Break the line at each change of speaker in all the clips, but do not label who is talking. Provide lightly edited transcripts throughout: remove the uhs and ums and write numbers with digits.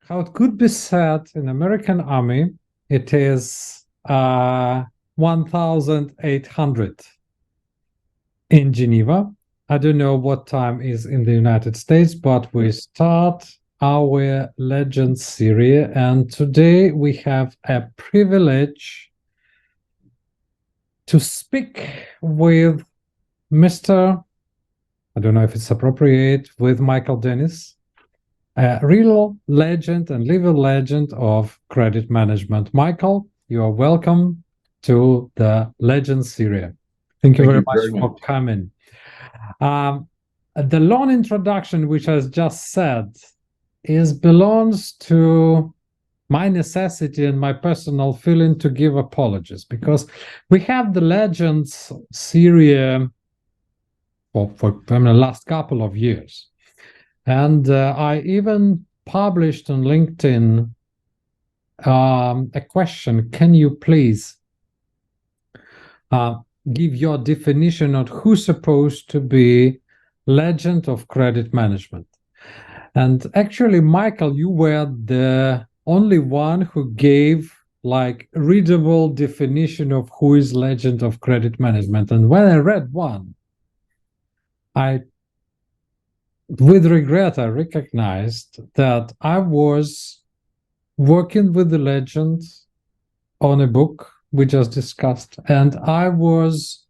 how it could be said in American Army, it is 1,800 in Geneva. I don't know what time is in the United States, but we start our Legend series, and today we have a privilege to speak with Mr. I don't know if it's appropriate, with Michael Dennis, a real legend and living legend of credit management. Michael, you are welcome to the Legend series. Thank you very much for coming. The long introduction, which I just said, belongs to my necessity and my personal feeling to give apologies, because we have the Legends series for the last couple of years. And I even published on LinkedIn a question: can you please give your definition of who's supposed to be legend of credit management? And actually, Michael, you were the only one who gave like readable definition of who is legend of credit management. And when I read one, with regret, I recognized that I was working with the legend on a book we just discussed, and I was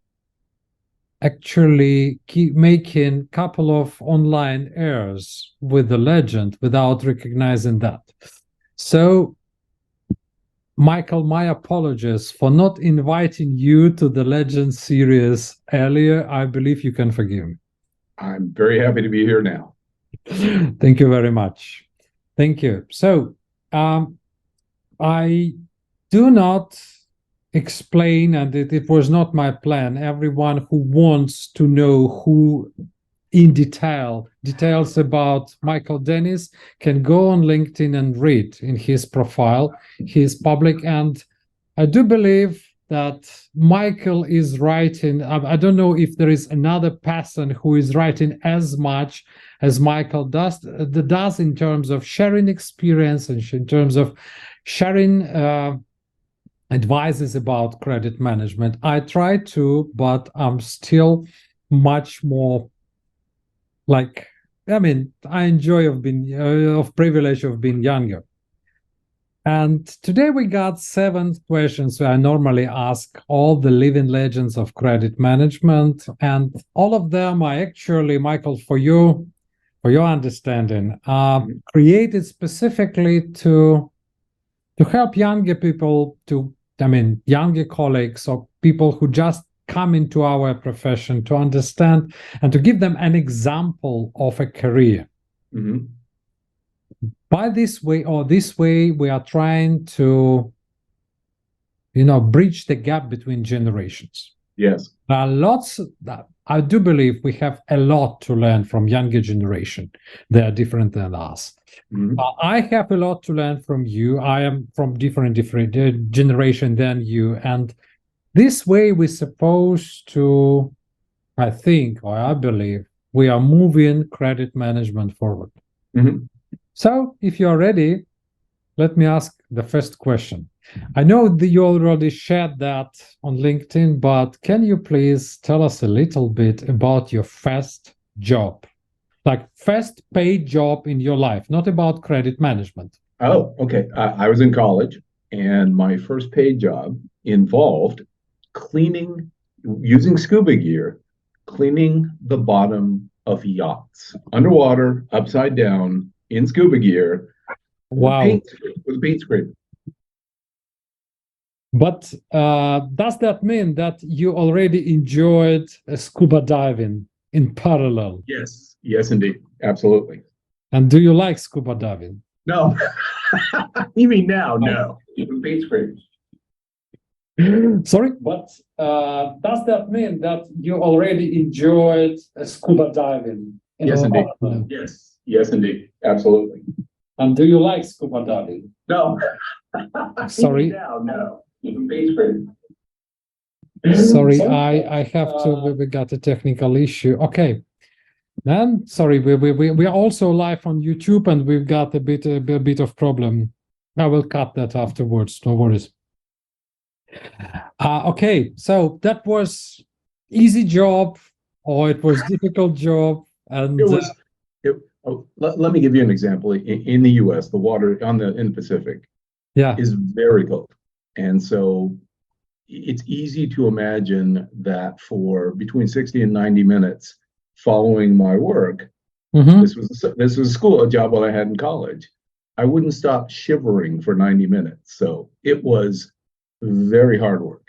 actually making a couple of online errors with the legend without recognizing that. So, Michael, my apologies for not inviting you to the Legend series earlier. I believe you can forgive me.
I'm very happy to be here now.
Thank you very much. Thank you. So, I do not explain, and it was not my plan. Everyone who wants to know who in details about Michael Dennis can go on LinkedIn and read in his profile. He is public, and I do believe that Michael is writing. I don't know if there is another person who is writing as much as Michael does in terms of sharing experience and in terms of sharing advices about credit management. I try to, but I'm still much more I enjoy of privilege of being younger. And today we got 7 questions I normally ask all the living legends of credit management, and all of them are actually, Michael, for your understanding, created specifically to help younger people, younger colleagues or people who just come into our profession to understand and to give them an example of a career.
Mm-hmm.
By this way, we are trying to, bridge the gap between generations.
Yes.
There are lots. I do believe we have a lot to learn from younger generation. They are different than us. Mm-hmm. I have a lot to learn from you. I am from different generation than you, and this way we're supposed to, I think, or I believe, we are moving credit management forward.
Mm-hmm.
So, if you're ready, let me ask the first question. I know that you already shared that on LinkedIn, but can you please tell us a little bit about your first job? Like first paid job in your life, not about credit management.
Oh, okay. I was in college, and my first paid job involved cleaning, using scuba gear, cleaning the bottom of yachts, underwater, upside down, in scuba gear.
Wow.
With a paint scraper.
But does that mean that you already enjoyed scuba diving in parallel?
Yes. Yes, indeed. Absolutely.
And do you like scuba diving?
No. You mean now? No. Paint scraper.
Sorry, but does that mean that you already enjoyed scuba diving?
Yes, indeed. Yes. Yes, indeed. Absolutely.
And do you like scuba diving?
No.
Sorry.
No.
Sorry, I have to. We got a technical issue. Okay. And sorry, we are also live on YouTube, and we've got a bit of problem. I will cut that afterwards. No worries. Okay, so that was easy job, or it was difficult job, and
It was. Let me give you an example. In the U.S., the water in the Pacific
yeah.
is very cold, and so it's easy to imagine that for between 60 and 90 minutes following my work,
Mm-hmm.
this was a job that I had in college. I wouldn't stop shivering for 90 minutes. So it was very hard work.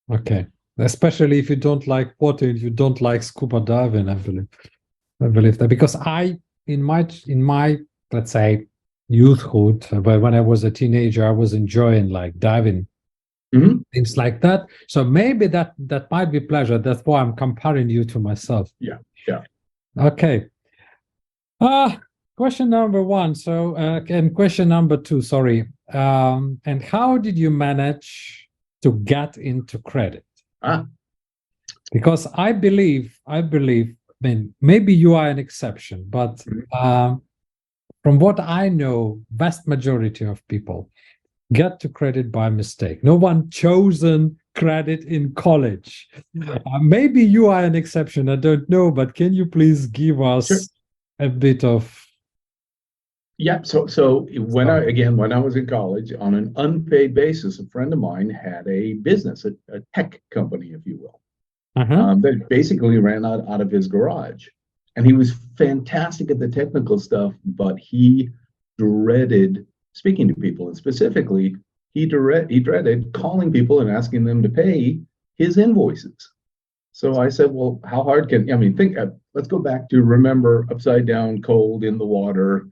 Okay, especially if you don't like water, you don't like scuba diving. I believe that because in my let's say youthhood, but when I was a teenager, I was enjoying like diving,
Mm-hmm.
things like that. So maybe that might be pleasure. That's why I'm comparing you to myself.
Yeah, yeah.
Okay. Question number one. So, and question number two, sorry. And how did you manage to get into credit?
Ah,
Because I mean, maybe you are an exception, but from what I know, vast majority of people get to credit by mistake. No one chosen credit in college. Maybe you are an exception. I don't know, but can you please give
sure.
us a bit of
Yeah. So when I was in college on an unpaid basis, a friend of mine had a business, a tech company, if you will,
uh-huh.
that basically ran out of his garage. And he was fantastic at the technical stuff, but he dreaded speaking to people. And specifically, he dreaded calling people and asking them to pay his invoices. So I said, well, how hard can, I mean, let's go back to remember upside down, cold in the water,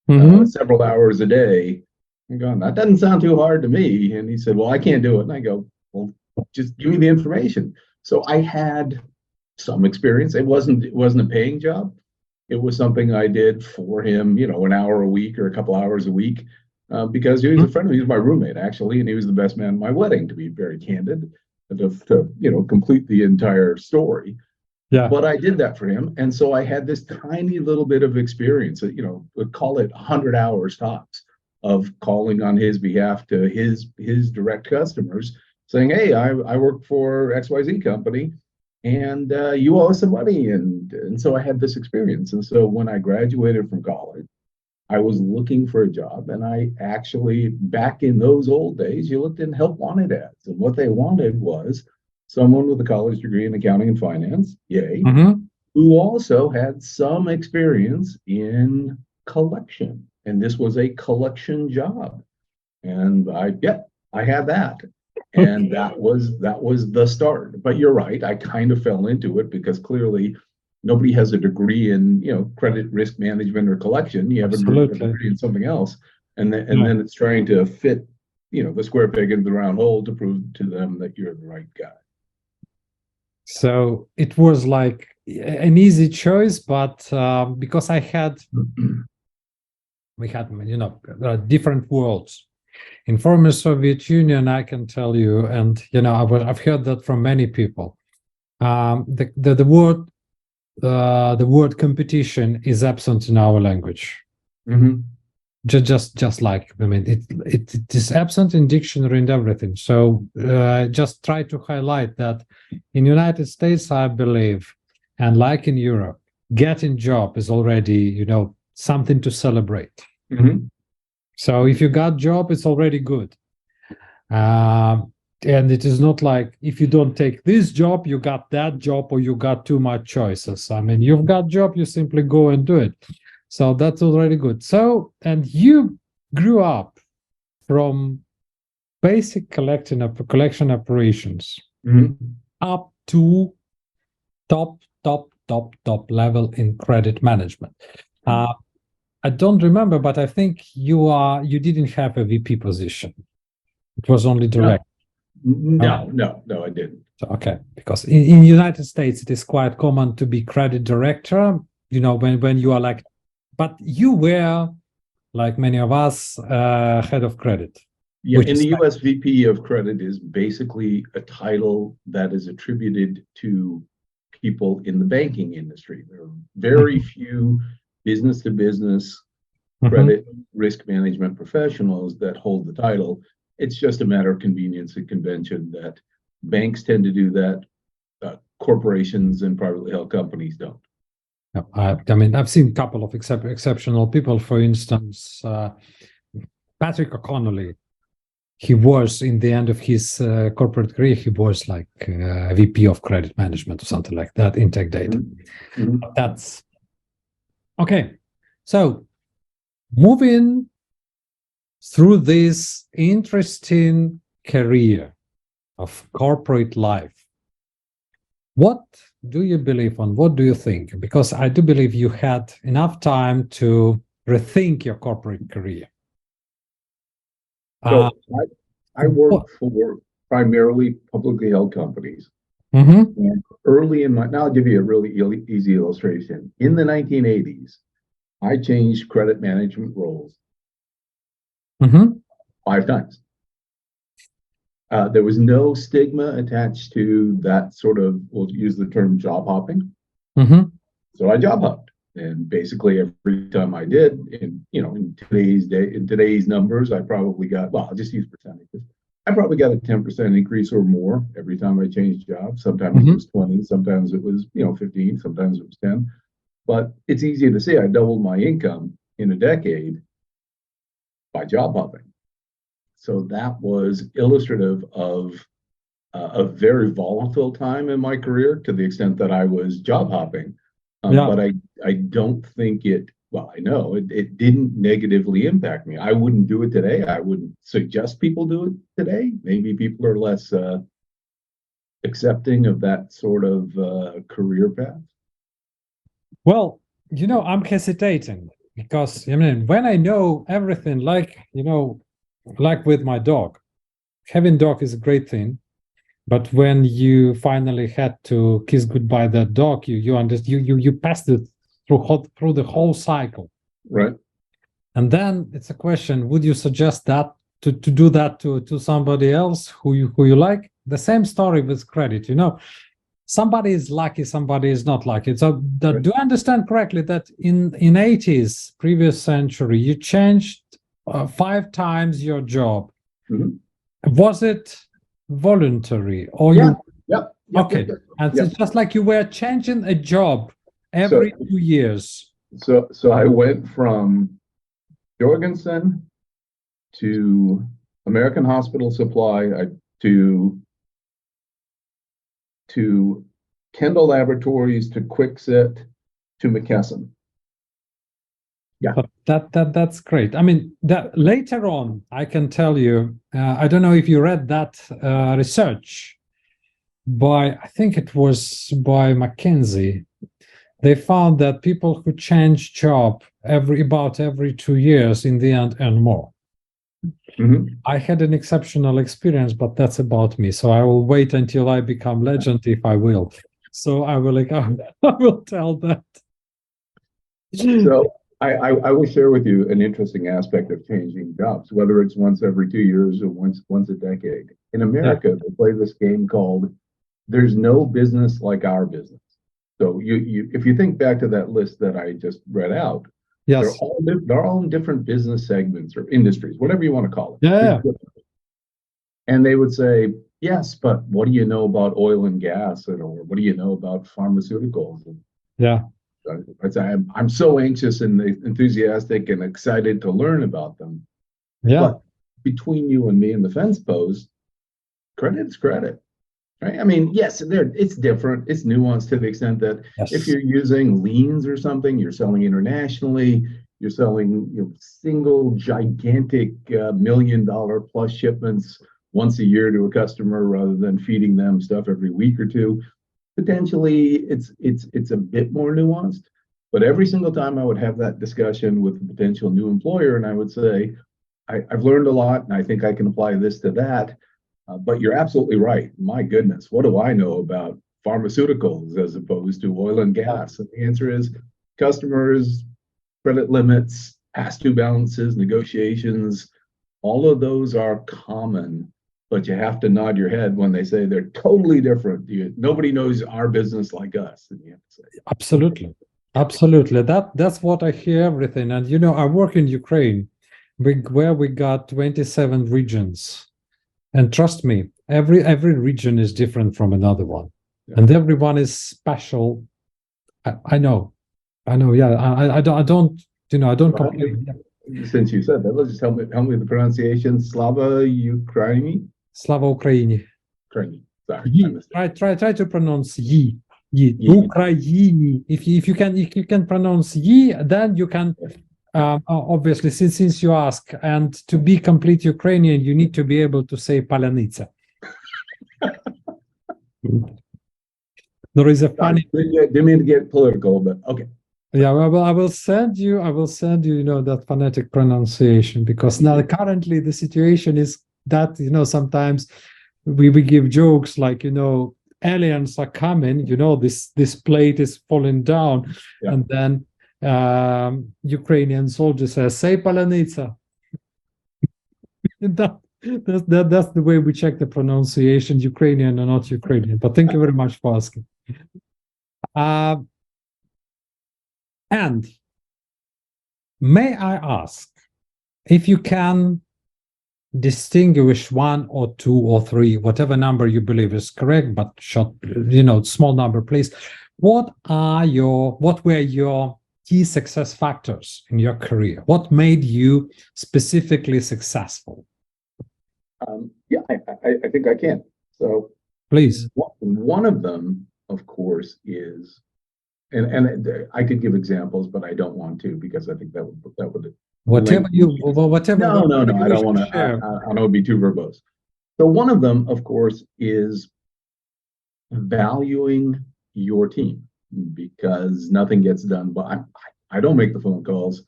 Mm-hmm.
several hours a day. I'm going, that doesn't sound too hard to me. And he said, well, I can't do it. And I go, well, just give me the information. So I had some experience. It wasn't a paying job. It was something I did for him, an hour a week or a couple hours a week, because he was a friend of me. He was my roommate actually, and he was the best man at my wedding. To be very candid, to complete the entire story.
Yeah.
But I did that for him, and so I had this tiny little bit of experience. Would call it 100 hours tops of calling on his behalf to his direct customers, saying, "Hey, I work for XYZ company, and you owe us some money." And so I had this experience. And so when I graduated from college, I was looking for a job, and I actually, back in those old days, you looked in help wanted ads, and what they wanted was someone with a college degree in accounting and finance, yay,
Mm-hmm.
who also had some experience in collection. And this was a collection job. And I had that. And that was the start. But you're right, I kind of fell into it because clearly nobody has a degree in, credit risk management or collection. You have a
Absolutely.
degree in something else. And
Yeah.
then it's trying to fit, the square peg into the round hole to prove to them that you're the right guy.
So it was like an easy choice, but because we had, different worlds. In former Soviet Union, I can tell you, and I've heard that from many people. The word competition is absent in our language.
Mm-hmm.
Just like, I mean, it is absent in dictionary and everything. So just try to highlight that in United States, I believe, and like in Europe, getting job is already, something to celebrate.
Mm-hmm.
So if you got job, it's already good. And it is not like if you don't take this job, you got that job, or you got too much choices. I mean, you've got job, you simply go and do it. So that's already good. So, and you grew up from basic collection operations
Mm-hmm.
up to top level in credit management. I don't remember, but I think you didn't have a VP position. It was only direct.
No, I didn't.
So, okay, because in United States, it is quite common to be credit director, when you are like, but you were, like many of us, head of credit.
Yeah, in the US, VP of credit is basically a title that is attributed to people in the banking industry. There are very few business to business credit risk management professionals that hold the title. It's just a matter of convenience and convention that banks tend to do that. Corporations and privately held companies don't.
I mean, I've seen a couple of exceptional people. For instance, Patrick O'Connelly. He was, in the end of his corporate career, he was like VP of credit management or something like that in Tech Data. That's okay. So moving through this interesting career of corporate life, what do you believe on? What do you think? Because I do believe you had enough time to rethink your corporate career.
So I work for primarily publicly held companies.
Mm-hmm.
And early in now I'll give you a really easy illustration. In the 1980s, I changed credit management roles 5 times. There was no stigma attached to that sort of, we'll use the term job hopping. So I job hopped. And basically every time I did, in today's numbers, I probably got, well, I'll just use percentages. I probably got a 10% increase or more every time I changed jobs. Sometimes it was 20, sometimes it was 15, sometimes it was 10. But it's easy to see I doubled my income in a decade by job hopping. So that was illustrative of a very volatile time in my career, to the extent that I was job hopping. But I don't think I know it didn't negatively impact me. I wouldn't do it today. I wouldn't suggest people do it today. Maybe people are less accepting of that sort of career path.
Well, I'm hesitating because, when I know everything, like with my dog, having dog is a great thing. But when you finally had to kiss goodbye that dog, you passed it through the whole cycle,
right?
And then it's a question: would you suggest that to do that to somebody else who you like? The same story with credit. Somebody is lucky, somebody is not lucky. So do I understand correctly that in 80s, previous century, you changed 5 times your job? Was it voluntary or okay? And it's just like you were changing a job every 2 years.
So I went from Jorgensen to American Hospital Supply to Kendall Laboratories to Kwikset to McKesson.
But that's great. I mean, that later on, I can tell you, I don't know if you read that research I think it was by McKinsey. They found that people who change job about every 2 years in the end earn more. I had an exceptional experience, but that's about me. So I will wait until I become legend, if I will. So I will tell that.
So I will share with you an interesting aspect of changing jobs, whether it's once every 2 years or once a decade. In America, they play this game called "There's no business like our business." So if you think back to that list that I just read out, they're all in different business segments or industries, whatever you want to call it. And they would say, yes, but what do you know about oil and gas, or what do you know about pharmaceuticals? I'd say I'm so anxious and enthusiastic and excited to learn about them. But between you and me and the fence post, credit is credit. Right? I mean, yes, it's different. It's nuanced to the extent that if you're using liens or something, you're selling internationally, you're selling single gigantic $1 million plus shipments once a year to a customer rather than feeding them stuff every week or two. Potentially, it's a bit more nuanced. But every single time I would have that discussion with a potential new employer, and I would say, I've learned a lot, and I think I can apply this to that. But you're absolutely right. My goodness, what do I know about pharmaceuticals as opposed to oil and gas? And the answer is customers, credit limits, past due balances, negotiations. All of those are common but you have to nod your head when they say they're totally different. Nobody knows our business like us. And you have to say,
Absolutely. Absolutely. That's what I hear everything. And I work in Ukraine, where we got 27 regions. And trust me, every region is different from another one.
Yeah.
And everyone is special. I know. Yeah. I don't complain.
Since you said that, let's just help me with the pronunciation. Slava Ukraini?
Slava Ukraini.
Ukraini. Sorry, I missed it.
Try to pronounce yi. Yi.
Yi.
Ukraini. If you can pronounce yi, then you can. Obviously, since you ask, and to be complete Ukrainian, you need to be able to say Palanitsa. There is a funny.
Didn't mean to get political, but okay.
Yeah, well, I will send you, that phonetic pronunciation, because now currently the situation is that, sometimes we give jokes like, aliens are coming, this plate is falling down,
Yeah.
and then Ukrainian soldier says, say Palanitsa. That's the way we check the pronunciation, Ukrainian or not Ukrainian. But thank you very much for asking. And may I ask if you can distinguish one or two or three, whatever number you believe is correct, but small number, please. What were your key success factors in your career? What made you specifically successful?
Yeah, I think I can. So
please.
One of them, of course, is, and I could give examples, but I don't want to, because I think that would
whatever you.
No, I don't want to. I don't want to be too verbose. So one of them, of course, is valuing your team, because nothing gets done. But I don't make the phone calls.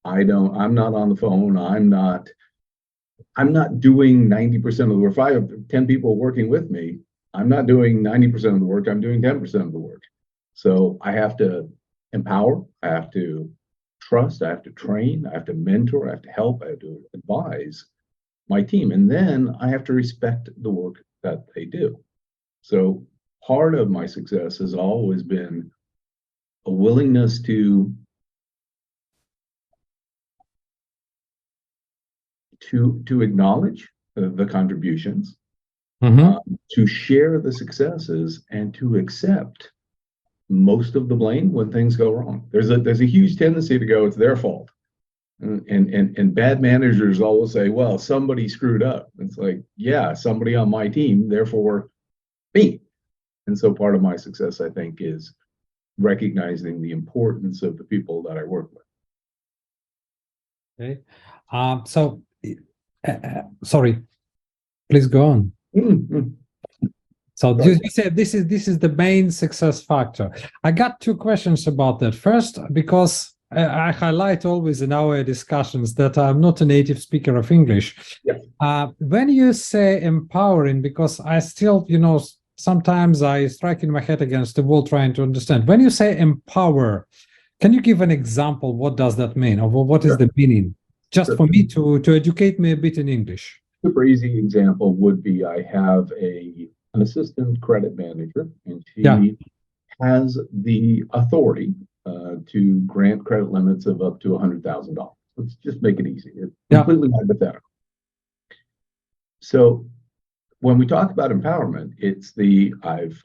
I'm not on the phone. I'm not doing 90% of the work. If I have 10 people working with me, I'm not doing 90% of the work. I'm doing 10% of the work. So I have to empower. I have to trust. I have to train. I have to mentor. I have to help. I have to advise my team. And then I have to respect the work that they do. So part of my success has always been a willingness to acknowledge the contributions, to share the successes, and to accept most of the blame when things go wrong. There's a huge tendency to go, it's their fault. And bad managers always say, well, somebody screwed up. It's like, yeah, somebody on my team, therefore me. And so part of my success, I think, is recognizing the importance of the people that I work with.
Okay. Sorry, please go on. So you said this is the main success factor. I got two questions about that. First, because I highlight always in our discussions that I'm not a native speaker of English.
Yeah.
When you say empowering, because I still, sometimes I strike in my head against the wall trying to understand. When you say empower, can you give an example? What does that mean? Or what is the meaning? Just for me to educate me a bit in English.
Super easy example would be, I have an assistant credit manager, and she has the authority to grant credit limits of up to $100,000. Let's just make it easy. It's completely hypothetical. So when we talk about empowerment, it's I've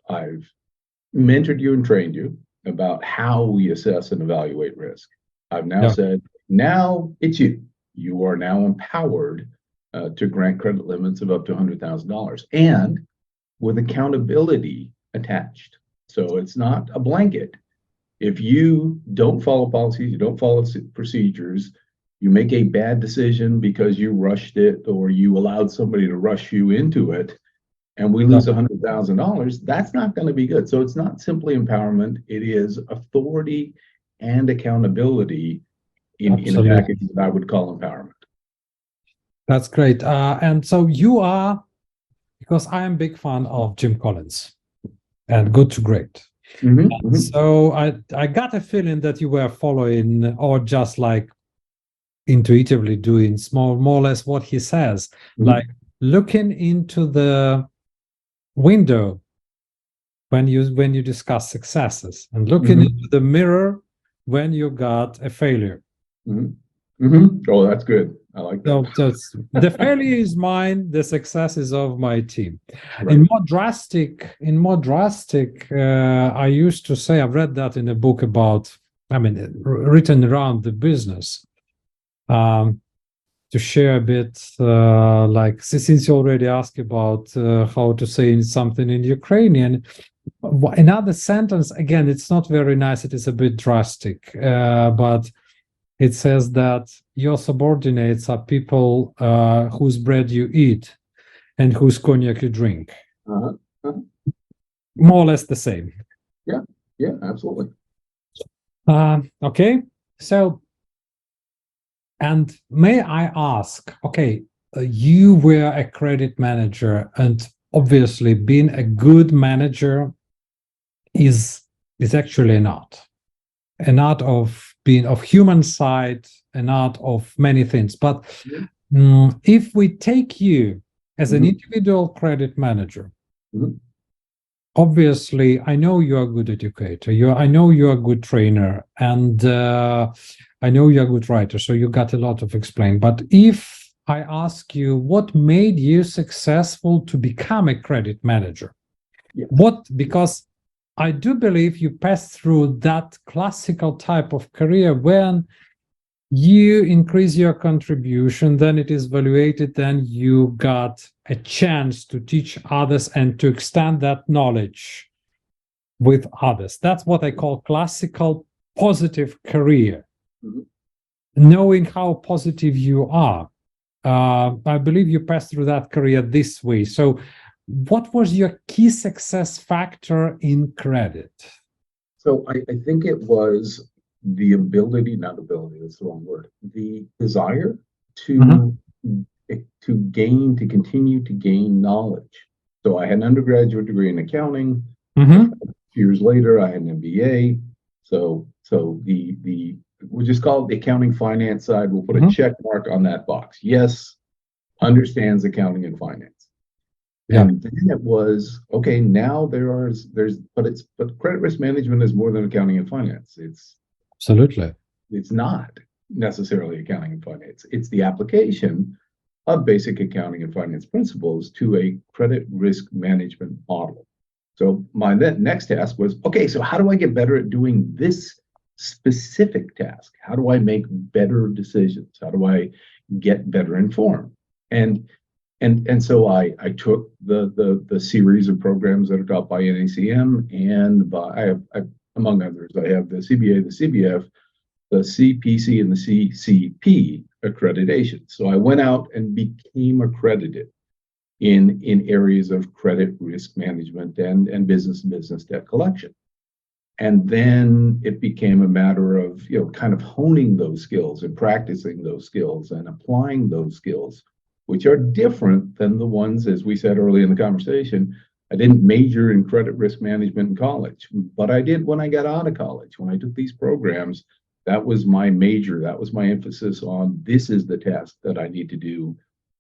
mentored you and trained you about how we assess and evaluate risk. I've now said, now it's you. You are now empowered to grant credit limits of up to $100,000, and with accountability attached. So it's not a blanket. If you don't follow policies, you don't follow procedures, you make a bad decision because you rushed it or you allowed somebody to rush you into it, and we lose $100,000, that's not going to be good. So it's not simply empowerment. It is authority and accountability in a package that I would call empowerment.
That's great. And so you are, because I am a big fan of Jim Collins and Good to Great. So I got a feeling that you were following, or just like intuitively doing more or less what he says, like looking into the window when you discuss successes, and looking into the mirror when you got a failure.
Oh, that's good. I like that.
So the failure is mine, the success is of my team.
Right.
In more drastic, I used to say, I've read that in a book about, written around the business. To share a bit, like since you already asked about how to say something in Ukrainian, another sentence, again, it's not very nice, it is a bit drastic, but it says that your subordinates are people whose bread you eat and whose cognac you drink. More or less the same.
Yeah, absolutely.
Okay, so, and may I ask, okay, you were a credit manager, and obviously being a good manager is actually an art of being of human side, an art of many things. But if we take you as an individual credit manager, obviously, I know you're a good educator. I know you're a good trainer, and I know you're a good writer. So you got a lot of explain. But if I ask you, what made you successful to become a credit manager?
Yes.
Because I do believe you passed through that classical type of career when you increase your contribution, then it is valuated, then you got a chance to teach others and to extend that knowledge with others. That's what I call classical positive career. Knowing how positive you are, I believe you passed through that career this way. So what was your key success factor in credit?
So I think it was the ability, not ability, that's the wrong word, the desire to continue to gain knowledge. So I had an undergraduate degree in accounting. Years later, I had an MBA. So we'll just call it the accounting finance side. We'll put a check mark on that box. Yes, understands accounting and finance. And then it was, okay, now but credit risk management is more than accounting and finance. It's not necessarily accounting and finance. It's the application of basic accounting and finance principles to a credit risk management model. So my next task was, okay, so how do I get better at doing this specific task? How do I make better decisions? How do I get better informed? And so I took the series of programs that are taught by NACM, and I among others, I have the CBA, the CBF, the CPC, and the CCP accreditation. So I went out and became accredited in areas of credit risk management and business debt collection. And then it became a matter of kind of honing those skills and practicing those skills and applying those skills, which are different than the ones, as we said early in the conversation. I didn't major in credit risk management in college, but I did when I got out of college. When I took these programs, that was my major. That was my emphasis on, this is the task that I need to do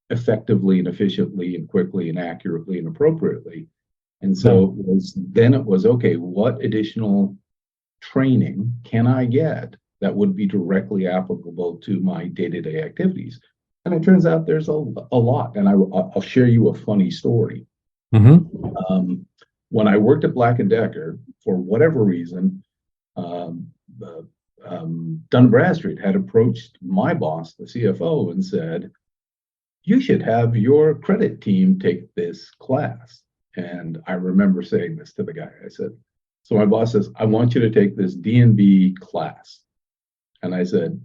effectively and efficiently and quickly and accurately and appropriately. And so it was, okay, what additional training can I get that would be directly applicable to my day-to-day activities? And it turns out there's a lot. And I'll share you a funny story. When I worked at Black & Decker, for whatever reason, Dun & Bradstreet had approached my boss, the CFO, and said, you should have your credit team take this class. And I remember saying this to the guy. I said, so my boss says, I want you to take this D&B class. And I said,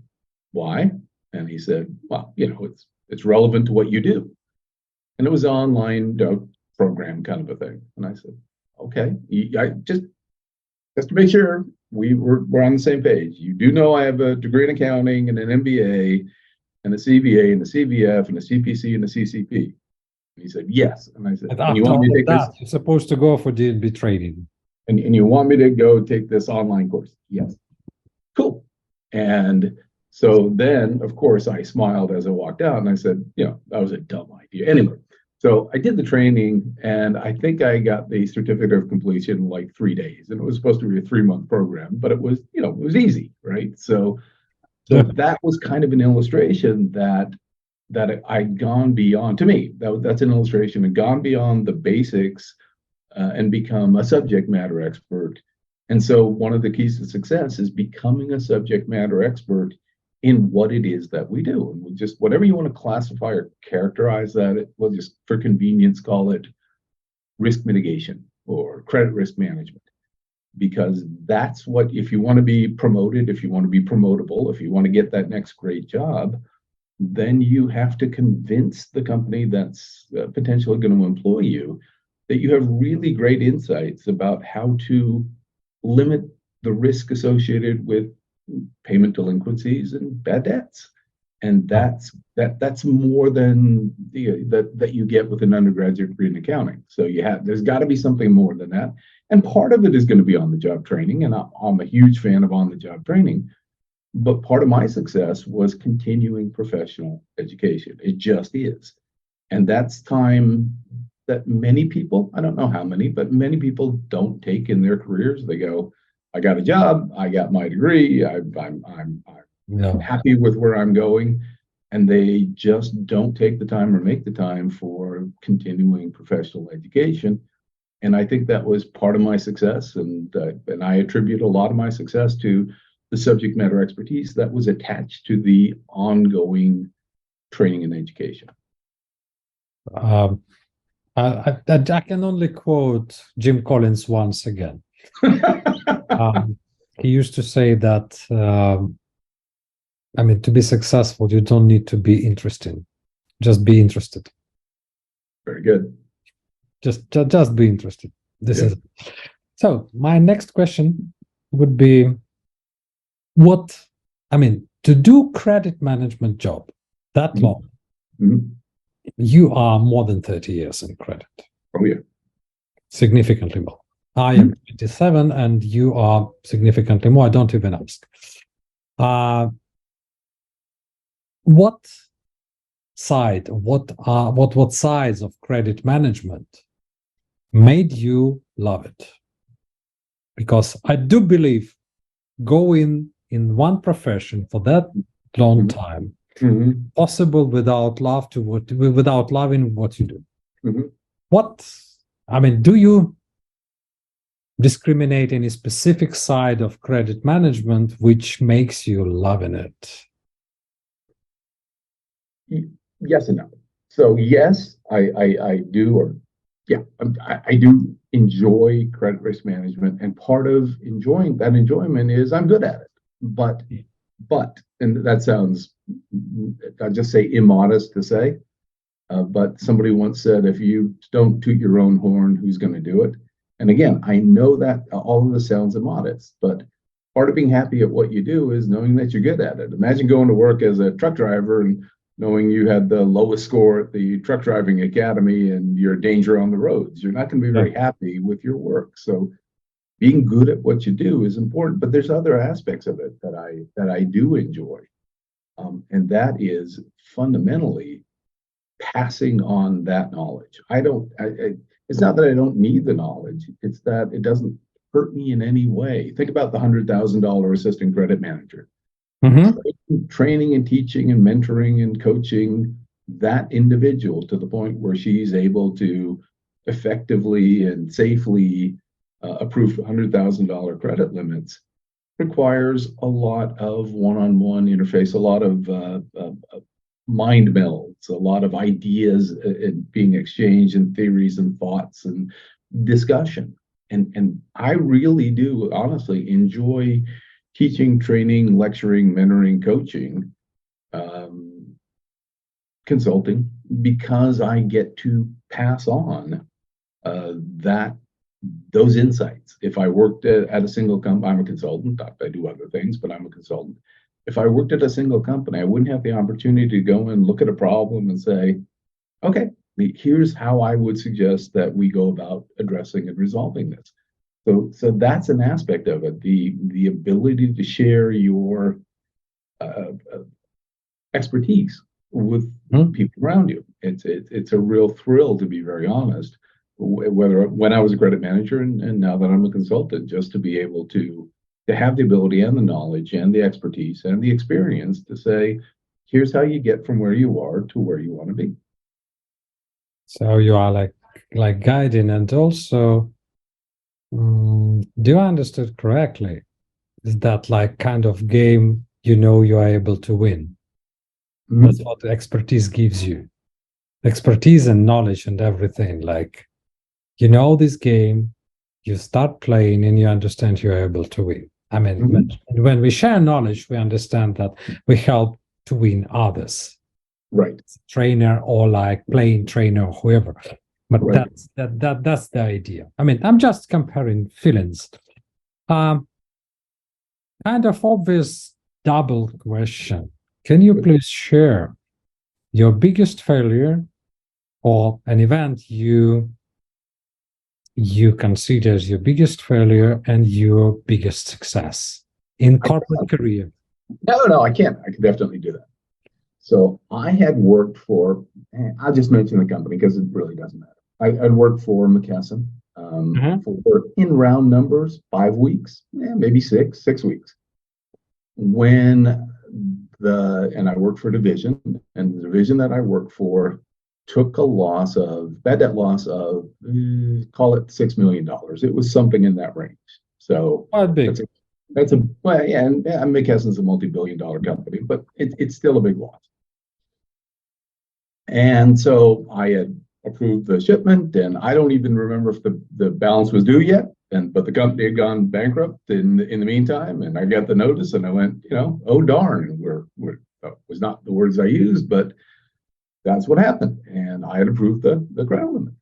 why? And he said, well, it's relevant to what you do. And it was an online program kind of a thing. And I said, okay, I just to make sure we're on the same page. You do know I have a degree in accounting and an MBA and a CBA and a CBF and a CPC and a CCP. And he said, yes. And I said, and you want me to take this?
You're supposed to go for D&B training.
And you want me to go take this online course? Yes. Cool. And so then, of course, I smiled as I walked out and I said, that was a dumb idea. Anyway, So I did the training, and I think I got the certificate of completion in like 3 days. And it was supposed to be a 3 month program, but it was, it was easy, right? So that was kind of an illustration that I'd gone beyond. To me, that's an illustration of gone beyond the basics and become a subject matter expert. And so one of the keys to success is becoming a subject matter expert in what it is that we do. And we just, whatever you want to classify or characterize that, we'll just for convenience call it risk mitigation or credit risk management. Because that's what, if you want to be promoted, if you want to be promotable, if you want to get that next great job, then you have to convince the company that's potentially going to employ you that you have really great insights about how to limit the risk associated with payment delinquencies and bad debts. And that's more than that you get with an undergraduate degree in accounting. So there's got to be something more than that. And part of it is going to be on the job training. And I'm a huge fan of on the job training. But part of my success was continuing professional education. It just is. And that's time that many people, I don't know how many, but many people don't take in their careers. They go, I got a job, I got my degree, I'm happy with where I'm going. And they just don't take the time or make the time for continuing professional education. And I think that was part of my success. And I attribute a lot of my success to the subject matter expertise that was attached to the ongoing training and education.
I can only quote Jim Collins once again. He used to say that, to be successful, you don't need to be interesting. Just be interested.
Very good.
Just be interested. This is it. So my next question would be, to do credit management job that long, you are more than 30 years in credit.
Oh, yeah.
Significantly more. I am 27 and you are significantly more. I don't even ask. What sides of credit management made you love it? Because I do believe going in one profession for that long time possible without loving what you do. Do you discriminate any specific side of credit management which makes you loving it?
Yes and no. So yes, I do, I do enjoy credit risk management, and part of enjoying that enjoyment is I'm good at it. But, and that sounds, I'll just say immodest to say, but somebody once said, if you don't toot your own horn, who's going to do it? And again, I know that all of this sounds immodest, but part of being happy at what you do is knowing that you're good at it. Imagine going to work as a truck driver and knowing you had the lowest score at the truck driving academy and you're a danger on the roads. You're not going to be very happy with your work. So being good at what you do is important, but there's other aspects of it that I do enjoy. And that is fundamentally passing on that knowledge. It's not that I don't need the knowledge. It's that it doesn't hurt me in any way. Think about the $100,000 assistant credit manager. Training and teaching and mentoring and coaching that individual to the point where she's able to effectively and safely approve $100,000 credit limits requires a lot of one-on-one interface, a lot of mind melds, a lot of ideas being exchanged and theories and thoughts and discussion. And I really do honestly enjoy teaching, training, lecturing, mentoring, coaching, consulting, because I get to pass on those insights. If I worked at a single company, I'm a consultant. I do other things, but I'm a consultant. If I worked at a single company, I wouldn't have the opportunity to go and look at a problem and say, okay, here's how I would suggest that we go about addressing and resolving this. So that's an aspect of it, the ability to share your expertise with
Hmm?
people around you. It's a real thrill, to be very honest, whether when I was a credit manager and now that I'm a consultant, just to be able to have the ability and the knowledge and the expertise and the experience to say, here's how you get from where you are to where you want to be.
So you are like guiding, and also, do I understood correctly? Is that like kind of game you are able to win? That's
Mhm.
what the expertise gives you. Expertise and knowledge and everything. Like this game, you start playing and you understand you're able to win. I mean,
Mhm.
when we share knowledge, we understand that we help to win others,
Right,
trainer or like playing trainer or whoever. But
right.
that's the idea. I mean, I'm just comparing feelings. Um, Kind of obvious double question. Can you please share your biggest failure or an event you consider as your biggest failure and your biggest success in
I
corporate career?
no, I can't. I can definitely do that. So I had worked for, I'll just mention the company because it really doesn't matter. I'd worked for McKesson
Mhm.
for, in round numbers, 5 weeks, maybe six weeks. When and I worked for a division, and the division that I worked for took a bad debt loss of, call it $6 million. It was something in that range. So
Quite
that's
big.
a, well, yeah, and McKesson's a multi-billion-dollar company, but it's still a big loss. And so I had approved the shipment, and I don't even remember if the balance was due yet. But the company had gone bankrupt in the meantime, and I got the notice, and I went, oh darn, was not the words I used, but that's what happened. And I had approved the credit limit.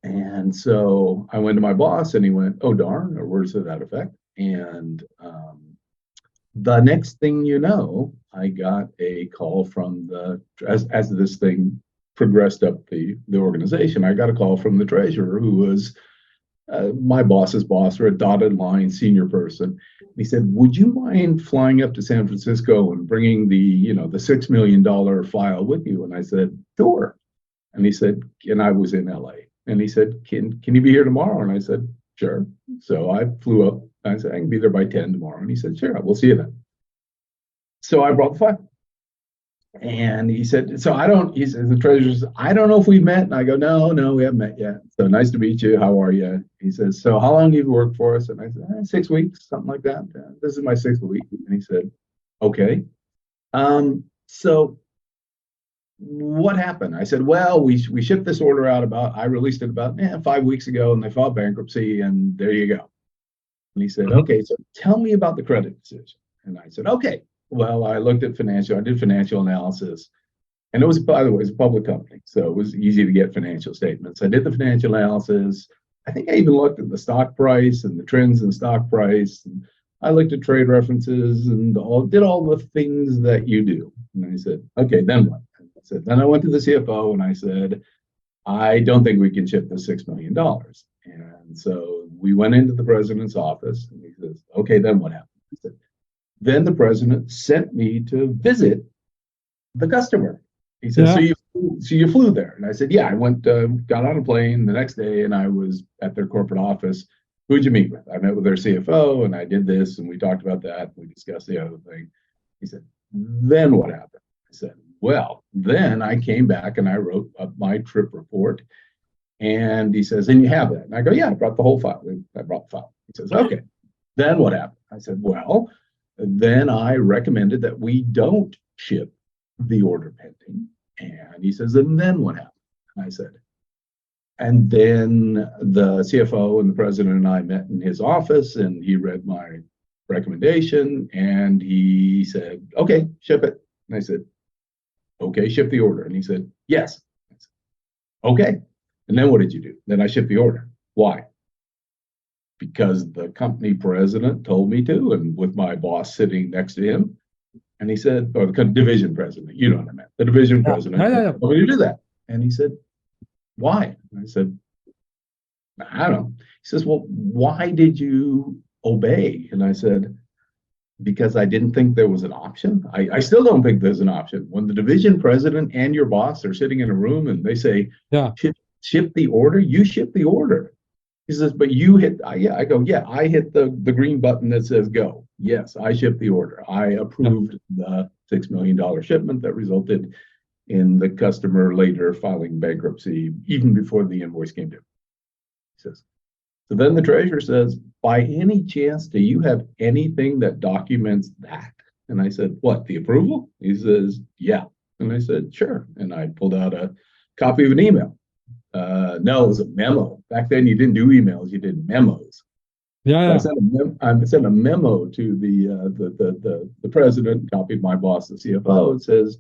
And so I went to my boss, and he went, oh darn, or words to that effect. And the next thing you know, I got a call from as this thing progressed up the organization, I got a call from the treasurer, who was my boss's boss, or a dotted line senior person. He said, "Would you mind flying up to San Francisco and bringing the $6 million file with you?" And I said, "Sure." And he said, and I was in LA, and he said, "Can you be here tomorrow?" And I said, "Sure." So I flew up. I said, "I can be there by 10 tomorrow." And he said, "Sure, we'll see you then." So I brought the file. And he said, he says, the treasurer says, "I don't know if we've met." And I go, no, we haven't met yet. So nice to meet you. How are you? He says, "So how long have you worked for us?" And I said, 6 weeks, something like that. This is my sixth week. And he said, "Okay. So what happened?" I said, "Well, we shipped this order out I released it about 5 weeks ago, and they filed bankruptcy, and there you go." And he said,
Mhm.
"Okay, so tell me about the credit decision." And I said, "Okay. Well, I did financial analysis." And it was, by the way, it's a public company, so it was easy to get financial statements. I did the financial analysis. I think I even looked at the stock price and the trends in stock price. And I looked at trade references and did all the things that you do. And I said, "Okay, then what?" I said, then I went to the CFO and I said, "I don't think we can ship the $6 million." And so we went into the president's office, and he says, "Okay, then what happened?" I said, "Then the president sent me to visit the customer." He says,
Yeah.
so you flew there?" And I said, "Yeah, I went, got on a plane the next day, and I was at their corporate office." "Who'd you meet with?" "I met with their CFO, and I did this, and we talked about that. And we discussed the other thing." He said, "Then what happened?" I said, "Well, then I came back and I wrote up my trip report." And he says, "And you have that?" And I go, "Yeah, I brought the whole file." I brought the file. He says, "Okay, then what happened?" I said, "Well, then I recommended that we don't ship the order pending." And he says, "And then what happened?" And I said, "And then the CFO and the president and I met in his office, and he read my recommendation, and he said, 'Okay, ship it.'" And I said, "Okay, ship the order." And he said, "Yes." I said, "Okay." "And then what did you do?" "Then I shipped the order." "Why?" "Because the company president told me to, and with my boss sitting next to him." And he said, or the division president, you know what I meant, the division
Yeah.
president
Yeah. Yeah. Yeah.
told me to do that. And he said, "Why?" And I said, "I don't know." He says, "Well, why did you obey?" And I said, because I didn't think there was an option. I still don't think there's an option. When the division president and your boss are sitting in a room and they say,
Yeah.
ship the order, you ship the order. He says, but you hit, yeah, I go, yeah, I hit the green button that says go. Yes, I shipped the order. I
Yeah.
approved the $6 million shipment that resulted in the customer later filing bankruptcy even before the invoice came due. He says, so then the treasurer says, by any chance, do you have anything that documents that? And I said, what, the approval? He says, yeah. And I said, sure. And I pulled out a copy of an email. No, it was a memo. Back then, you didn't do emails; you did memos.
Yeah.
So
Yeah.
I sent a memo to the president, copied my boss, the CFO. It says,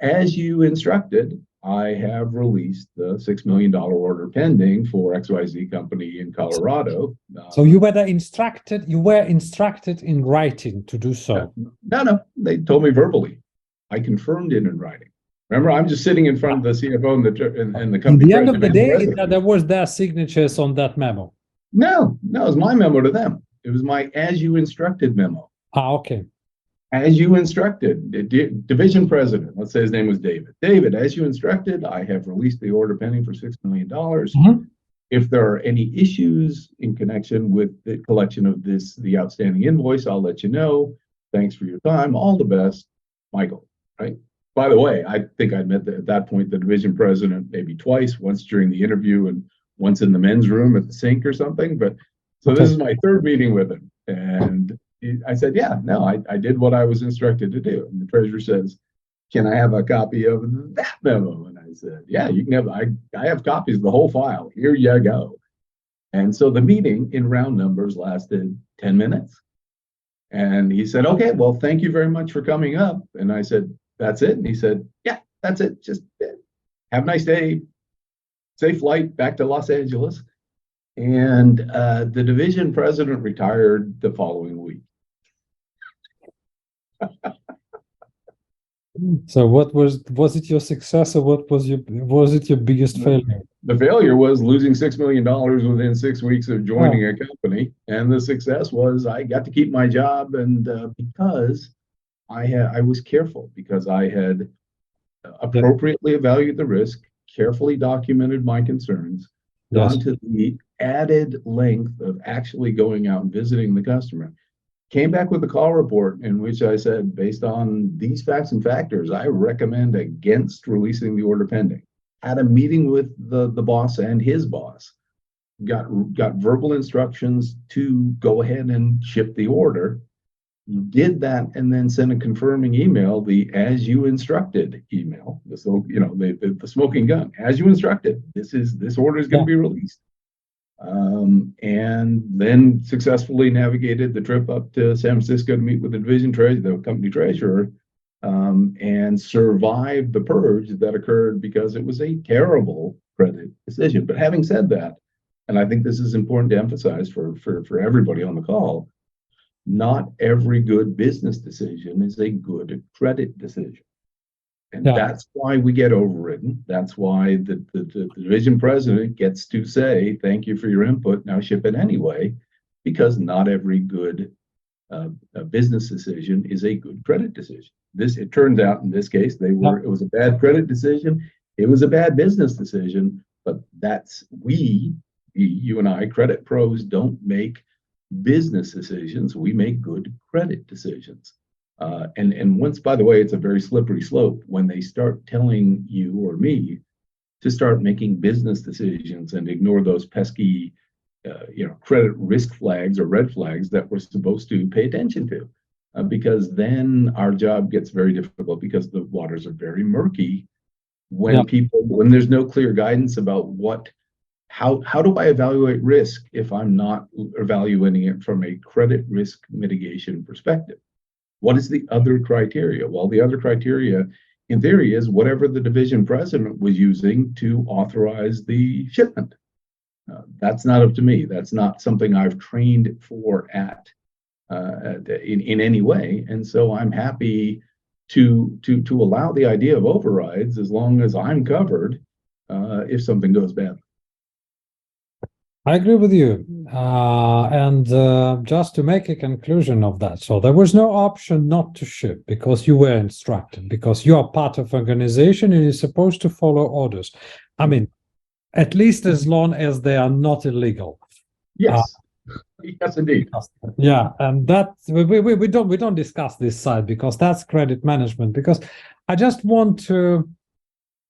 as you instructed, I have released the $6 million order pending for XYZ company in Colorado.
So you were instructed. You were instructed in writing to do so.
No, they told me verbally. I confirmed it in writing. Remember, I'm just sitting in front of the CFO and the company.
In the end of the day, there was their signatures on that memo.
No, it was my memo to them. It was my as you instructed memo.
Okay.
As you instructed, division president, let's say his name was David. David, as you instructed, I have released the order pending for $6 million. Mm-hmm. If there are any issues in connection with the collection of the outstanding invoice, I'll let you know. Thanks for your time. All the best, Michael. Right. By the way, I think I met at that point the division president maybe twice, once during the interview and once in the men's room at the sink or something. But so this is my third meeting with him. And I said, yeah, no, I did what I was instructed to do. And the treasurer says, can I have a copy of that memo? And I said, yeah, you can have, I have copies of the whole file. Here you go. And so the meeting in round numbers lasted 10 minutes. And he said, okay, well, thank you very much for coming up. And I said, that's it. And he said, yeah, that's it. Just have a nice day. Safe flight back to Los Angeles. And the division president retired the following week.
So what was it your success, or was it your biggest failure?
The failure was losing $6 million within 6 weeks of joining a company. And the success was I got to keep my job, and because I was careful, because I had appropriately evaluated the risk, carefully documented my concerns, gone to the added length of actually going out and visiting the customer, came back with a call report in which I said, based on these facts and factors, I recommend against releasing the order pending. Had a meeting with the boss and his boss, got verbal instructions to go ahead and ship the order, did that, and then sent a confirming email, the as you instructed email. So, the smoking gun, as you instructed, this order is going to be released. And then successfully navigated the trip up to San Francisco to meet with the company treasurer, and survived the purge that occurred because it was a terrible credit decision. But having said that, and I think this is important to emphasize for everybody on the call, not every good business decision is a good credit decision. And that's why we get overridden. That's why the division president gets to say, thank you for your input, now ship it anyway, because not every good business decision is a good credit decision. It turns out in this case, it was a bad credit decision. It was a bad business decision, but you and I, credit pros, don't make business decisions. We make good credit decisions. And once, by the way, it's a very slippery slope when they start telling you or me to start making business decisions and ignore those pesky, credit risk flags or red flags that we're supposed to pay attention to, because then our job gets very difficult, because the waters are very murky when there's no clear guidance about how do I evaluate risk if I'm not evaluating it from a credit risk mitigation perspective. What is the other criteria? Well, the other criteria, in theory, is whatever the division president was using to authorize the shipment. That's not up to me. That's not something I've trained for in any way. And so I'm happy to allow the idea of overrides as long as I'm covered if something goes bad.
I agree with you. And just to make a conclusion of that, so there was no option not to ship because you were instructed, because you are part of organization and you're supposed to follow orders. I mean, at least as long as they are not illegal.
Yes. Yes, indeed.
Yeah, and that we don't discuss this side because that's credit management. Because I just want to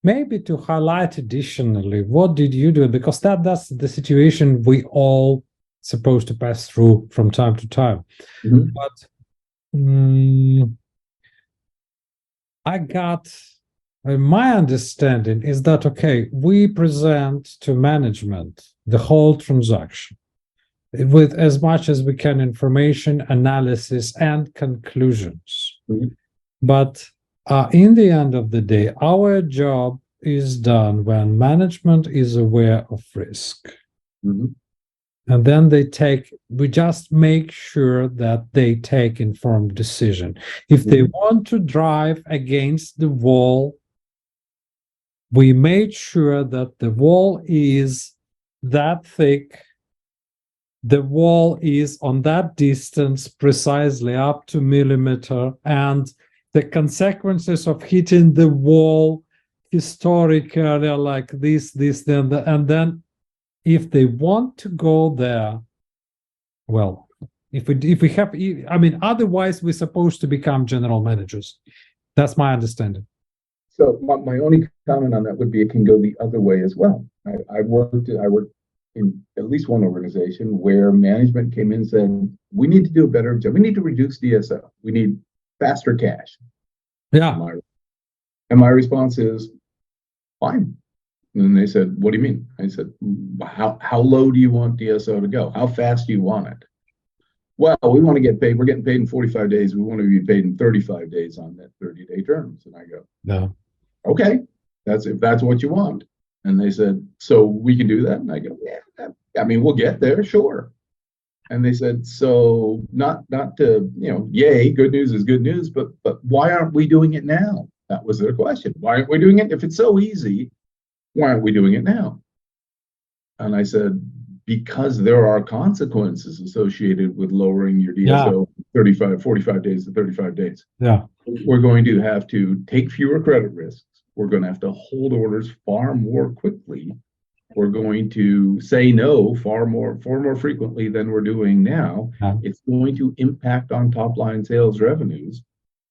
maybe to highlight additionally what did you do, because that's the situation we all supposed to pass through from time to time.
Mhm.
But I got my understanding is that okay, we present to management the whole transaction with as much as we can information, analysis, and conclusions.
Mhm.
But in the end of the day, our job is done when management is aware of risk.
Mhm.
And then we just make sure that they take informed decision. If they
Mhm.
want to drive against the wall, we made sure that the wall is that thick, the wall is on that distance precisely up to millimeter, and the consequences of hitting the wall historically are like this, then, and then if they want to go there, well, if we have, I mean, otherwise we're supposed to become general managers. That's my understanding.
So my only comment on that would be it can go the other way as well. I worked in at least one organization where management came in and said, we need to do a better job. We need to reduce DSO. We need faster cash. And
Yeah,
my response is fine. And they said, what do you mean? I said, how low do you want DSO to go? How fast do you want it? Well, we want to get paid. We're getting paid in 45 days. We want to be paid in 35 days on that 30-day terms. And I go,
no,
okay, that's if that's what you want. And they said, so we can do that. And I go, yeah, I mean, we'll get there, sure. And they said, so not to, yay, good news is good news, but why aren't we doing it now? That was their question. Why aren't we doing it? If it's so easy, why aren't we doing it now? And I said, because there are consequences associated with lowering your
yeah,
DSO 45 days to 35 days.
yeah,
We're going to have to take fewer credit risks. We're going to have to hold orders far more quickly. We're going to say no far more frequently than we're doing now.
yeah,
It's going to impact on top line sales revenues.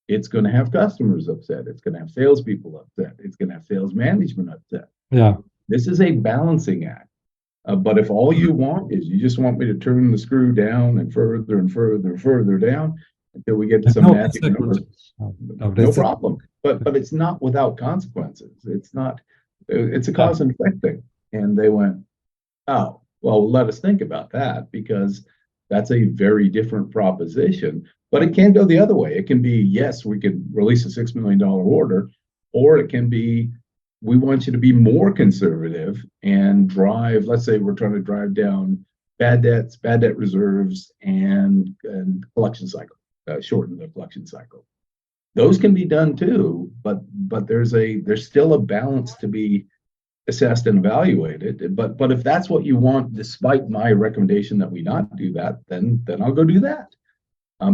It's going to have customers upset. It's going to have salespeople upset. It's going to have sales management upset.
yeah.
This is a balancing act. But if all you want is you just want me to turn the screw down and further and further and further down until we get to some
No
magic number,
consequences. No,
no
that's it.
problem. But it's not without consequences. It's not. It's a
Yeah,
cause and effect thing. And they went, oh, well, let us think about that because that's a very different proposition. But it can go the other way. It can be, yes, we could release a $6 million order, or it can be, we want you to be more conservative and drive, let's say we're trying to drive down bad debts, bad debt reserves, and collection cycle, shorten the collection cycle. Those can be done too, but there's still a balance to be assessed and evaluated. But if that's what you want, despite my recommendation that we not do that, then I'll go do that.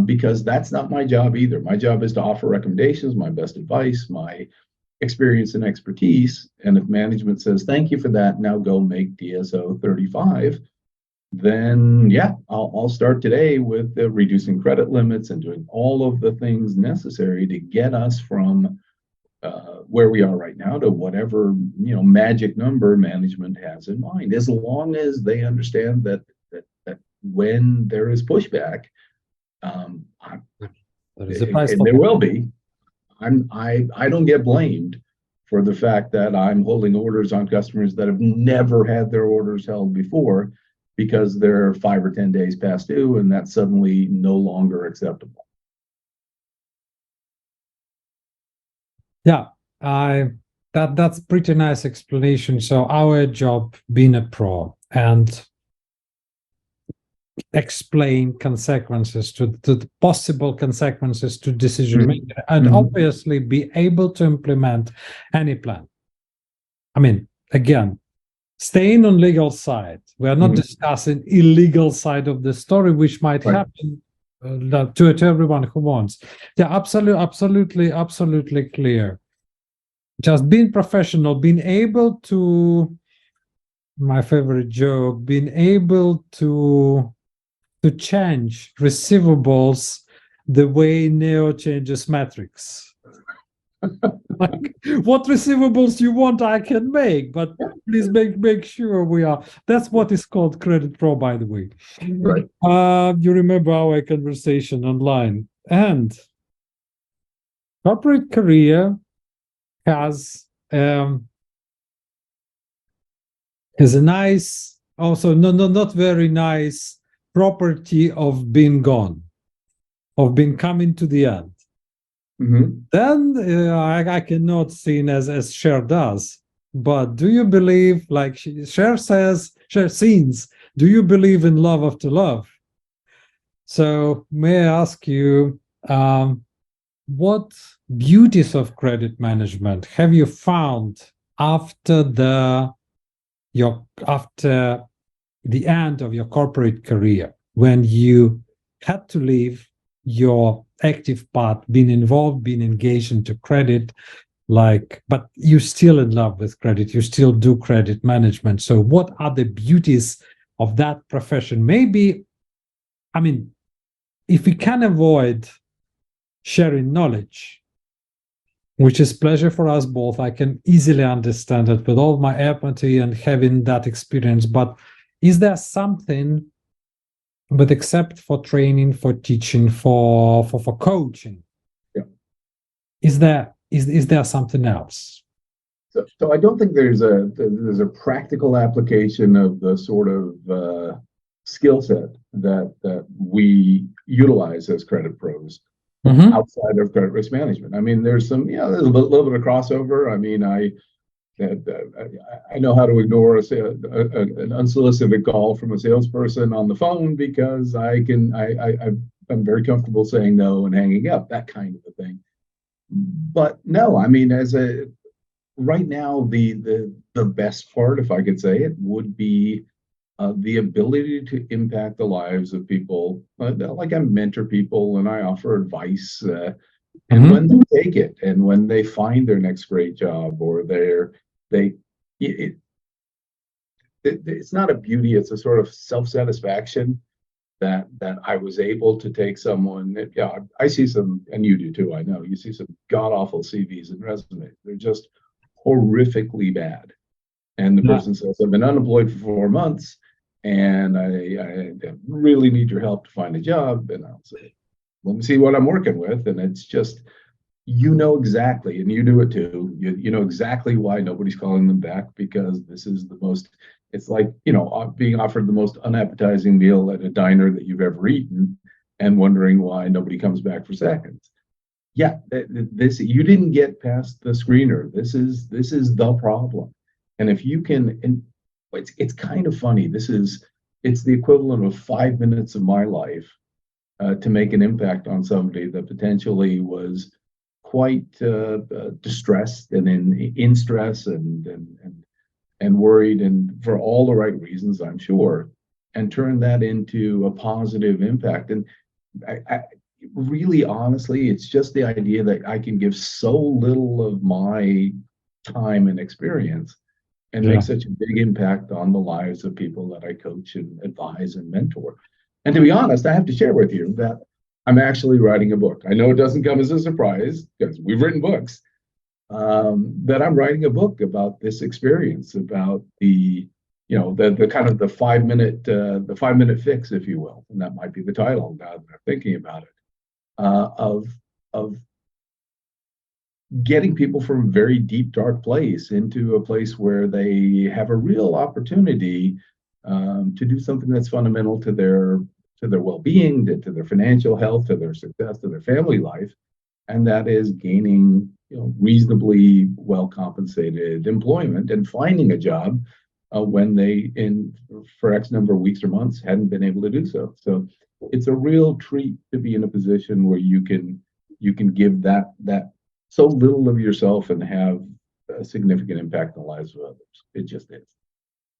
Because that's not my job either. My job is to offer recommendations, my best advice, my experience and expertise. And if management says, thank you for that, now go make DSO 35, then yeah, I'll start today with reducing credit limits and doing all of the things necessary to get us from where we are right now to whatever magic number management has in mind, as long as they understand that when there is pushback, um,
there is a price
and
for
there
that.
will be, I don't get blamed for the fact that I'm holding orders on customers that have never had their orders held before because they're 5 or 10 days past due, and that's suddenly no longer acceptable.
Yeah, I that's pretty nice explanation. So our job being a pro and explain consequences to the possible consequences to decision making and
Mm-hmm.
obviously be able to implement any plan. I mean, again, staying on legal side. We are not
Mhm.
discussing illegal side of the story, which might
Right.
happen to everyone who wants. Yeah, absolutely clear. Just being professional, being able to, my favorite joke, being able to change receivables the way Neo changes Matrix. Like, what receivables you want, I can make, but
Yeah.
please make sure we are. That's what is called Credit Pro, by the way.
Right.
You remember our conversation online, and corporate career has um, has a nice, also not very nice property of being gone, of being coming to the end.
Hmm.
Then I cannot see as Cher does. But do you believe, like Cher says, Cher sings, do you believe in love after love? So may I ask you, what beauties of credit management have you found after after the end of your corporate career, when you had to leave your active part, being involved, being engaged into credit, like, but you're still in love with credit, you still do credit management. So what are the beauties of that profession? Maybe, I mean, if we can avoid sharing knowledge, which is pleasure for us both, I can easily understand it with all my empathy and having that experience. But is there something, but except for training, for teaching, for coaching,
Yeah.
is there something else?
So I don't think there's a practical application of the sort of skill set that we utilize as credit pros
Mm-hmm.
outside of credit risk management. I mean, there's some, there's a little bit of crossover. I mean, I know how to ignore an unsolicited call from a salesperson on the phone because I'm very comfortable saying no and hanging up, that kind of a thing. But no, I mean, as a right now, the best part, if I could say it, would be the ability to impact the lives of people. Like I mentor people and I offer advice, and when
Mm-hmm.
they take it, and when they find their next great job, or they, it, it's not a beauty; it's a sort of self satisfaction that I was able to take someone. Yeah, I see some, and you do too. I know you see some god awful CVs and resumes. They're just horrifically bad, and the
Yeah.
person says, "I've been unemployed for 4 months, and I really need your help to find a job." And I'll say, "Let me see what I'm working with," and it's just, exactly, and you do it too. You know exactly why nobody's calling them back, because this is the most. It's like, being offered the most unappetizing meal at a diner that you've ever eaten, and wondering why nobody comes back for seconds. Yeah, this, you didn't get past the screener. This is the problem. And if you can, and it's kind of funny. It's the equivalent of 5 minutes of my life to make an impact on somebody that potentially was quite distressed and in stress and worried, and for all the right reasons, I'm sure, and turn that into a positive impact. And I really, honestly, it's just the idea that I can give so little of my time and experience and make
Yeah.
such a big impact on the lives of people that I coach and advise and mentor. And to be honest, I have to share with you that I'm actually writing a book. I know it doesn't come as a surprise because we've written books, that I'm writing a book about this experience, about the kind of the 5 minute fix, if you will, and that might be the title now that I'm thinking about it, of getting people from a very deep, dark place into a place where they have a real opportunity to do something that's fundamental to their well-being, to their financial health, to their success, to their family life, and that is gaining, reasonably well compensated employment and finding a job when they, in for X number of weeks or months, hadn't been able to do so. So it's a real treat to be in a position where you can give that so little of yourself and have a significant impact on the lives of others. It just is.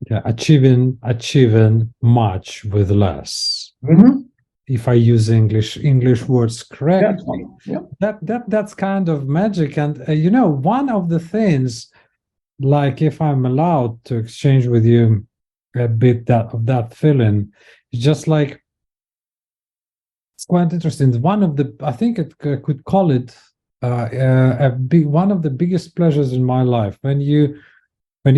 Yeah, achieving much with less.
Mm-hmm.
If I use English words
That's
correctly,
fine. Yeah.
that's kind of magic. And one of the things, like if I'm allowed to exchange with you a bit that feeling, it's just like it's quite interesting. One of the, I think it could call it a big one of the biggest pleasures in my life when you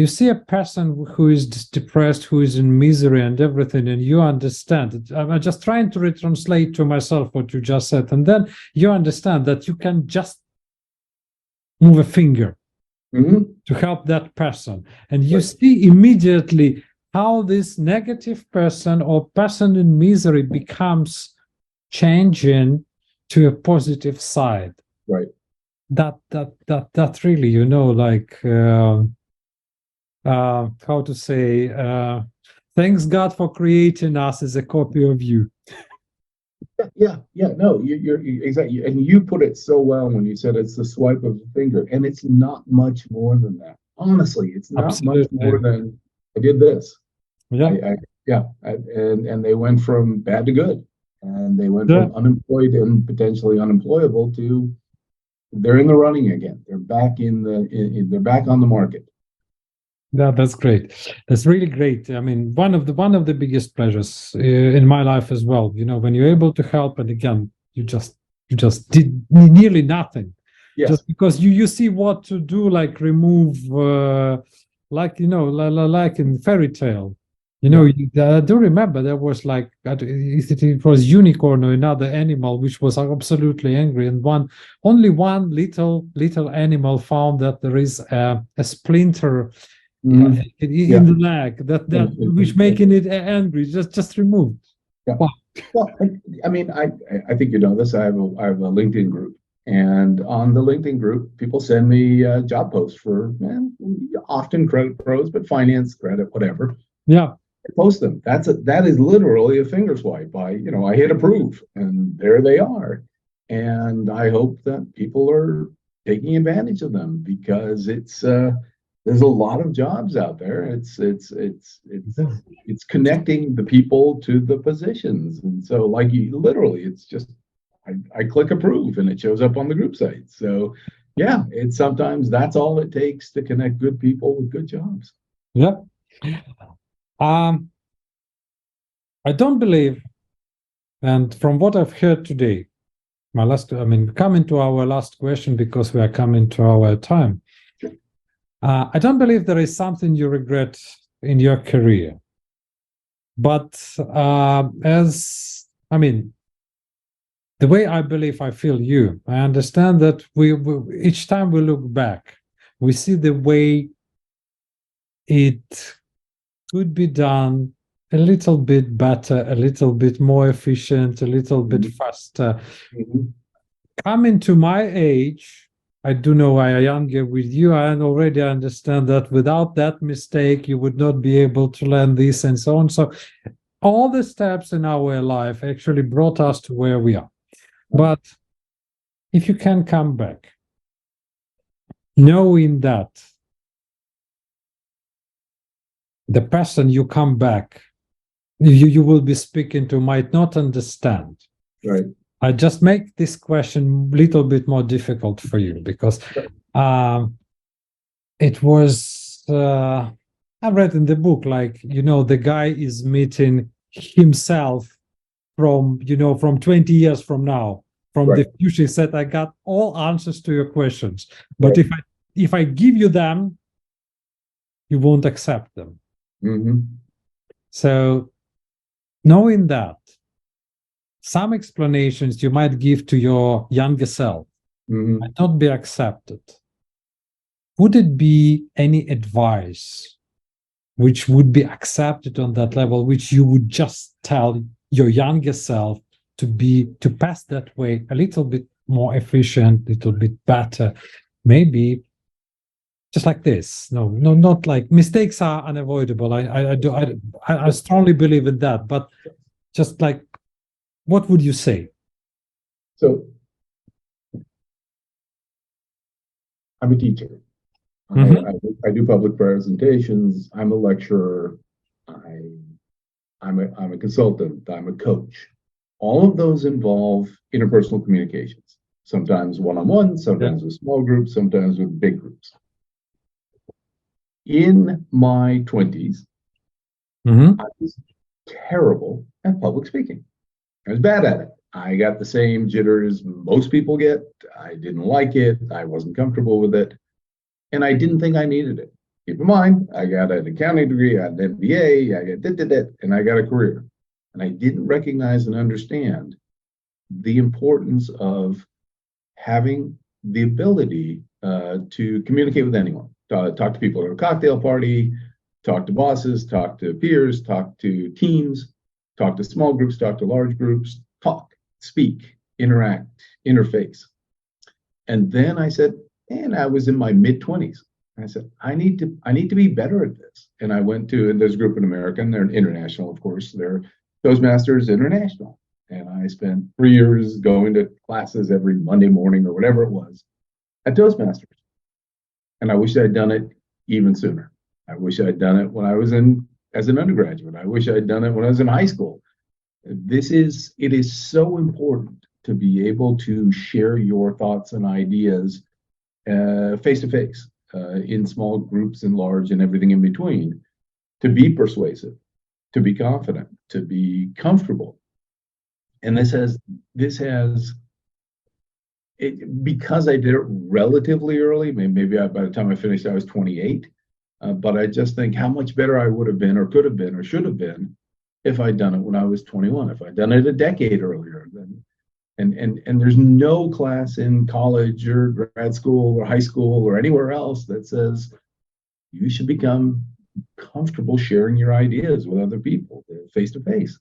see a person who is depressed, who is in misery and everything, and you understand it. I'm just trying to retranslate to myself what you just said, and then you understand that you can just move a finger
Mm-hmm.
to help that person, and you
Right.
see immediately how this negative person or person in misery becomes changing to a positive side.
Right.
That really, like how to say, thanks God for creating us as a copy of you.
Yeah. Yeah. Yeah. No, you're exactly. And you put it so well when you said it's the swipe of the finger, and it's not much more than that. Honestly, it's not much more
Absolutely.
than I did this.
Yeah.
Yeah, and they went from bad to good, and they went
Yeah.
from unemployed and potentially unemployable to they're in the running again. They're back they're back on the market.
Yeah, that's great. That's really great. I mean, one of the biggest pleasures in my life as well. When you're able to help, and again, you just did nearly nothing,
Yes.
just because you see what to do, like remove, like like in fairy tale.
Yeah.
I do remember there was like it was unicorn or another animal which was absolutely angry, and only one little animal found that there is a splinter, yeah,
Hmm.
in
Yeah.
the leg that which
And
making it angry, just removed.
yeah.
Wow.
Well, I mean, I think you know this. I have a LinkedIn group, and on the LinkedIn group, people send me job posts for often credit pros, but finance, credit, whatever.
Yeah,
I post them. That is literally a finger swipe. I hit approve, and there they are. And I hope that people are taking advantage of them because there's a lot of jobs out there. It's connecting the people to the positions, and so like you literally, it's just I click approve and it shows up on the group site. So yeah, it's sometimes that's all it takes to connect good people with good jobs.
yeah. um I don't believe, and from what I've heard today, coming to our last question because we are coming to our time. I don't believe there is something you regret in your career, but as I mean the way I believe I feel you, I understand that we each time we look back, we see the way it could be done a little bit better, a little bit more efficient, a little bit
Mhm.
faster.
Mhm.
Coming to my age, I do know I am younger with you. I already understand that without that mistake, you would not be able to learn this and so on. So all the steps in our life actually brought us to where we are. But if you can come back, knowing that the person you come back, you will be speaking to might not understand.
Right.
I just make this question a little bit more difficult for you because um, it was, I read in the book, like, the guy is meeting himself from 20 years from now, from
Right.
the future. He said, I got all answers to your questions, but
Right.
if I give you them, you won't accept them.
Hmm.
So knowing that, some explanations you might give to your younger self might
Hmm.
not be accepted. Would it be any advice which would be accepted on that level, which you would just tell your younger self to pass that way a little bit more efficient, little bit better, maybe just like this? No, no, not like mistakes are unavoidable. I strongly believe in that, but just like, what would you say?
So I'm a teacher,
Mhm.
I do public presentations. I'm a lecturer. I, I'm a consultant. I'm a coach. All of those involve interpersonal communications, sometimes one-on-one,
Yeah.
sometimes with small groups, sometimes with big groups. In my 20s,
Mhm.
I was terrible at public speaking. I was bad at it. I got the same jitters most people get. I didn't like it. I wasn't comfortable with it. And I didn't think I needed it. Keep in mind, I got an accounting degree, I got an MBA, I got did, and I got a career. And I didn't recognize and understand the importance of having the ability to communicate with anyone, talk to people at a cocktail party, talk to bosses, talk to peers, talk to teams, talk to small groups, talk to large groups, talk, speak, interact, interface. And then I said, and I was in my mid 20s. I said, I need to be better at this. And I went to, and there's a group in America, and they're international, of course. They're Toastmasters International. And I spent 3 years going to classes every Monday morning or whatever it was at Toastmasters. And I wish I'd done it even sooner. I wish I'd done it when I was in as an undergraduate. I wish I'd done it when I was in high school. It is so important to be able to share your thoughts and ideas face to face in small groups and large and everything in between, to be persuasive, to be confident, to be comfortable. And this has it, because I did it relatively early. Maybe by the time I finished, I was 28. But I just think how much better I would have been, or could have been, or should have been, if I'd done it when I was 21. If I'd done it a decade earlier, then and there's no class in college or grad school or high school or anywhere else that says you should become comfortable sharing your ideas with other people face to face.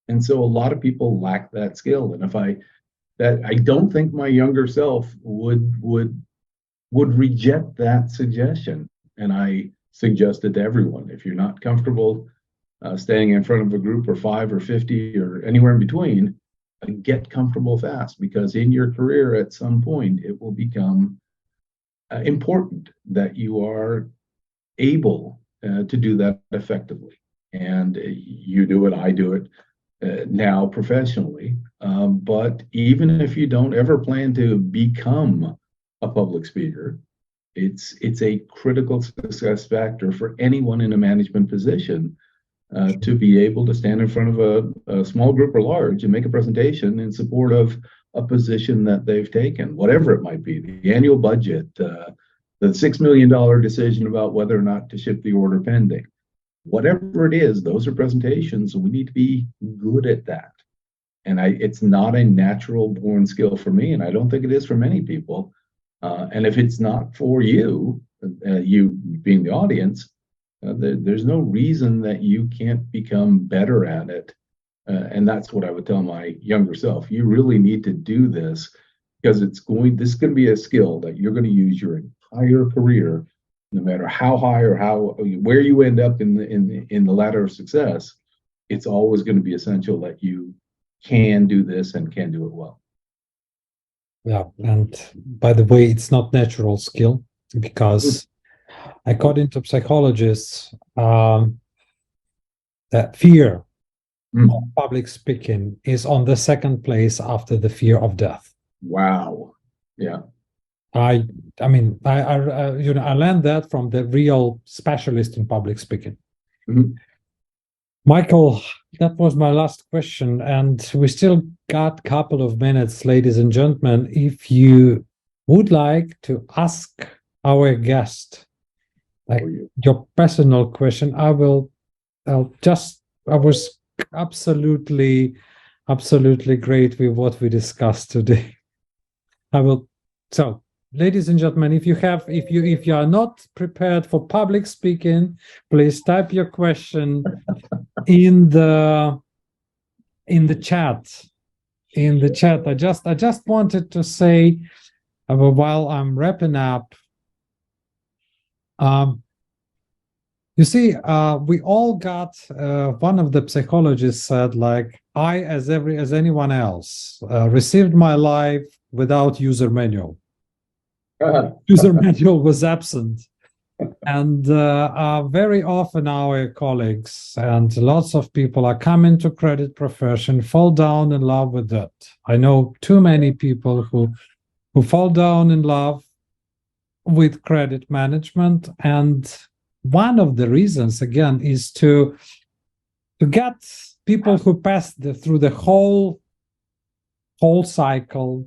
And so a lot of people lack that skill. And if I that I don't think my younger self would reject that suggestion. And I suggested to everyone, if you're not comfortable staying in front of a group or 5 or 50 or anywhere in between, get comfortable fast, because in your career at some point it will become important that you are able to do that effectively. And you do it, I do it now professionally. But even if you don't ever plan to become a public speaker, it's a critical success factor for anyone in a management position to be able to stand in front of a small group or large and make a presentation in support of a position that they've taken, whatever it might be, the annual budget, the $6 million decision about whether or not to ship the order pending. Whatever it is, those are presentations. We need to be good at that. And it's not a natural born skill for me, and I don't think it is for many people. And if it's not for you, you being the audience, there's no reason that you can't become better at it. And that's what I would tell my younger self. You really need to do this, because this is going to be a skill that you're going to use your entire career, no matter how high or where you end up in the ladder of success. It's always going to be essential that you can do this and can do it well.
Yeah. And by the way, it's not natural skill, because I got into psychologists that fear of public speaking is on the second place after the fear of death.
Wow. Yeah.
I mean, I learned that from the real specialist in public speaking.
Mhm.
Michael, that was my last question, and we still got a couple of minutes, ladies and gentlemen. If you would like to ask our guest like your personal question, I was absolutely great with what we discussed today. So ladies and gentlemen, if you are not prepared for public speaking, please type your question in the chat. I just wanted to say, while I'm wrapping up, you see, we all got, one of the psychologists said, like, I, as anyone else, received my life without user manual. User manual was absent. And very often our colleagues and lots of people are coming to credit profession, fall down in love with it. I know too many people who fall down in love with credit management. And one of the reasons, again, is to get people who pass through the whole cycle,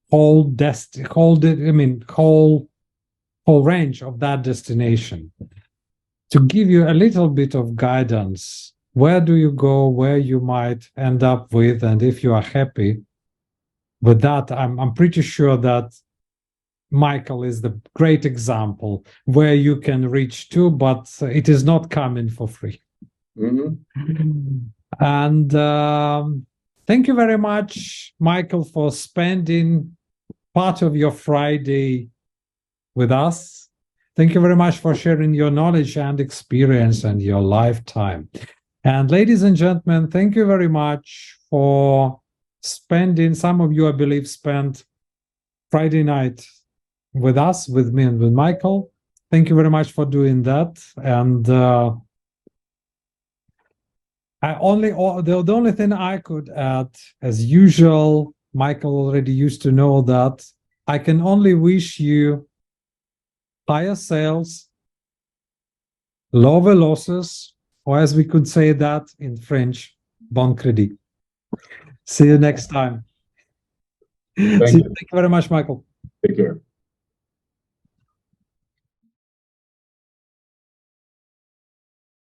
whole range of that destination, to give you a little bit of guidance. Where do you go, where you might end up with, and if you are happy with that, I'm pretty sure that Michael is the great example where you can reach to, but it is not coming for free. And thank you very much, Michael, for spending part of your Friday with us. Thank you very much for sharing your knowledge and experience and your lifetime. And ladies and gentlemen, thank you very much for spending, some of you, I believe, spent Friday night with us, with me and with Michael. Thank you very much for doing that. And the only thing I could add, as usual, Michael already used to know that, I can only wish you higher sales, lower losses, or as we could say that in French, bon crédit. See you next time.
Thank you
Thank you very much, Michael.
Take care.